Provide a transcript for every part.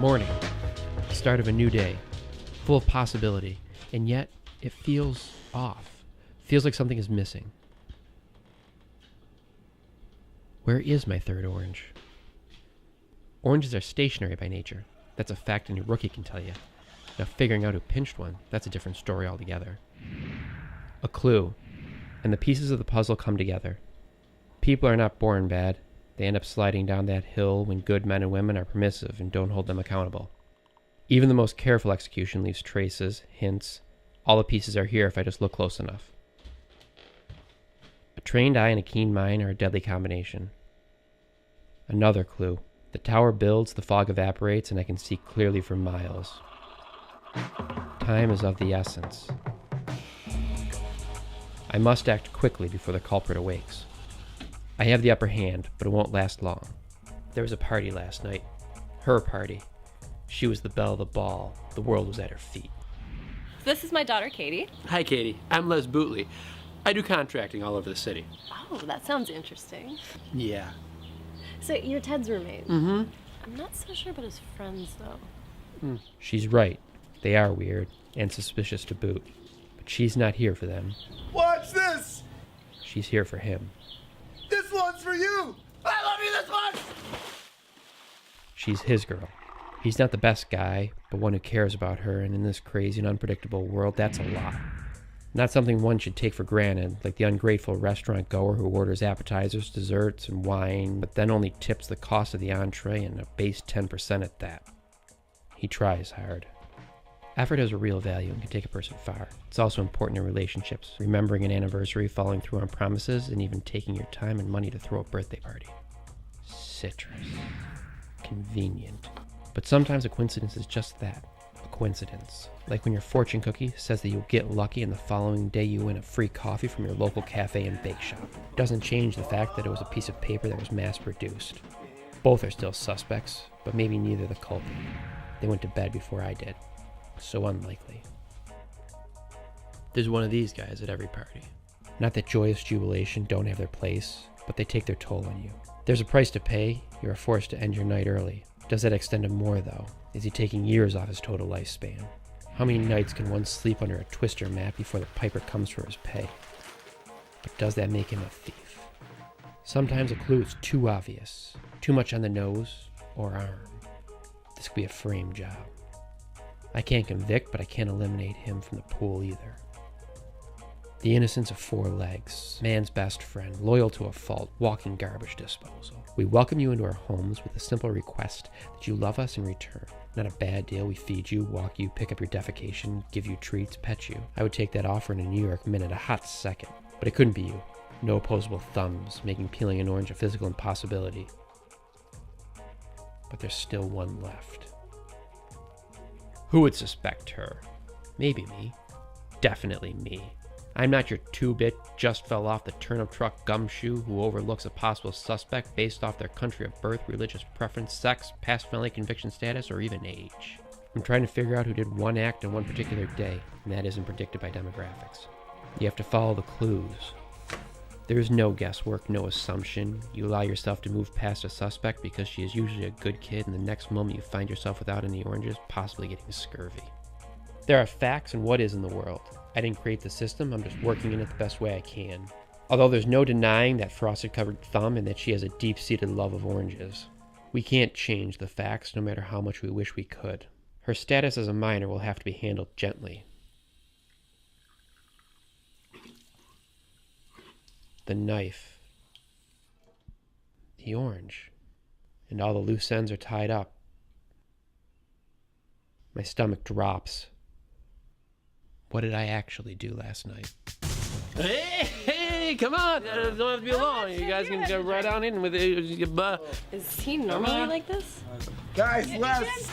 Morning. The start of a new day. Full of possibility. And yet, it feels off. Feels like something is missing. Where is my third orange? Oranges are stationary by nature. That's a fact any rookie can tell you. Now figuring out who pinched one, that's a different story altogether. A clue. And the pieces of the puzzle come together. People are not born bad. They end up sliding down that hill when good men and women are permissive and don't hold them accountable. Even the most careful execution leaves traces, hints. All the pieces are here if I just look close enough. A trained eye and a keen mind are a deadly combination. Another clue. The tower builds, the fog evaporates, and I can see clearly for miles. Time is of the essence. I must act quickly before the culprit awakes. I have the upper hand, but it won't last long. There was a party last night. Her party. She was the belle of the ball. The world was at her feet. This is my daughter, Katie. Hi, Katie. I'm Les Bootley. I do contracting all over the city. Oh, that sounds interesting. Yeah. So you're Ted's roommate? Mm-hmm. I'm not so sure about his friends, though. She's right. They are weird, and suspicious to boot. But she's not here for them. Watch this! She's here for him. This one's for you! I love you, this one! She's his girl. He's not the best guy, but one who cares about her, and in this crazy and unpredictable world, that's a lot. Not something one should take for granted, like the ungrateful restaurant goer who orders appetizers, desserts, and wine, but then only tips the cost of the entree and a base 10% at that. He tries hard. Effort has a real value and can take a person far. It's also important in relationships, remembering an anniversary, following through on promises, and even taking your time and money to throw a birthday party. Citrus. Convenient. But sometimes a coincidence is just that, a coincidence. Like when your fortune cookie says that you'll get lucky and the following day you win a free coffee from your local cafe and bake shop. It doesn't change the fact that it was a piece of paper that was mass-produced. Both are still suspects, but maybe neither the culprit. They went to bed before I did. So unlikely. There's one of these guys at every party. Not that joyous jubilation don't have their place, but they take their toll on you. There's a price to pay. You are forced to end your night early. Does that extend to more, though? Is he taking years off his total lifespan? How many nights can one sleep under a twister mat before the piper comes for his pay? But does that make him a thief? Sometimes a clue is too obvious, too much on the nose or arm. This could be a frame job. I can't convict, but I can't eliminate him from the pool either. The innocence of four legs, man's best friend, loyal to a fault, walking garbage disposal. We welcome you into our homes with a simple request that you love us in return. Not a bad deal. We feed you, walk you, pick up your defecation, give you treats, pet you. I would take that offer in a New York minute, a hot second. But it couldn't be you. No opposable thumbs, making peeling an orange a physical impossibility. But there's still one left. Who would suspect her? Maybe me. Definitely me. I'm not your two-bit, just fell off the turnip truck gumshoe who overlooks a possible suspect based off their country of birth, religious preference, sex, past felony conviction status, or even age. I'm trying to figure out who did one act on one particular day, and that isn't predicted by demographics. You have to follow the clues. There's no guesswork, no assumption. You allow yourself to move past a suspect because she is usually a good kid, and the next moment you find yourself without any oranges, possibly getting scurvy. There are facts and what is in the world. I didn't create the system, I'm just working in it the best way I can. Although there's no denying that frosted-covered thumb and that she has a deep-seated love of oranges. We can't change the facts no matter how much we wish we could. Her status as a minor will have to be handled gently. The knife. The orange. And all the loose ends are tied up. My stomach drops. What did I actually do last night? Hey, come on. Don't have to be alone. You guys can go right on in with it. Is he normally like this? Guys, Les!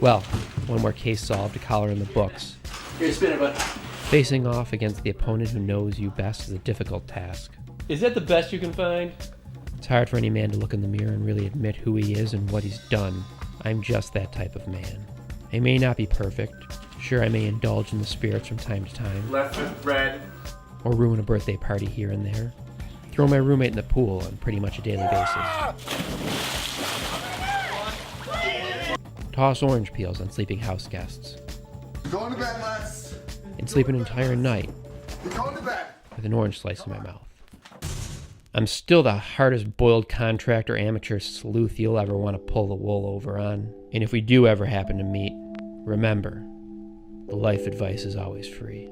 Well, one more case solved, a collar in the books. Here, spin it, bud. Facing off against the opponent who knows you best is a difficult task. Is that the best you can find? It's hard for any man to look in the mirror and really admit who he is and what he's done. I'm just that type of man. I may not be perfect. Sure, I may indulge in the spirits from time to time. Left with red. Or ruin a birthday party here and there. Throw my roommate in the pool on pretty much a daily basis. toss orange peels on sleeping house guests, You're going to bed, Les. and sleep an entire night You're going to bed. with an orange slice in my mouth. I'm still the hardest boiled contractor amateur sleuth you'll ever want to pull the wool over on. And if we do ever happen to meet, remember, the life advice is always free.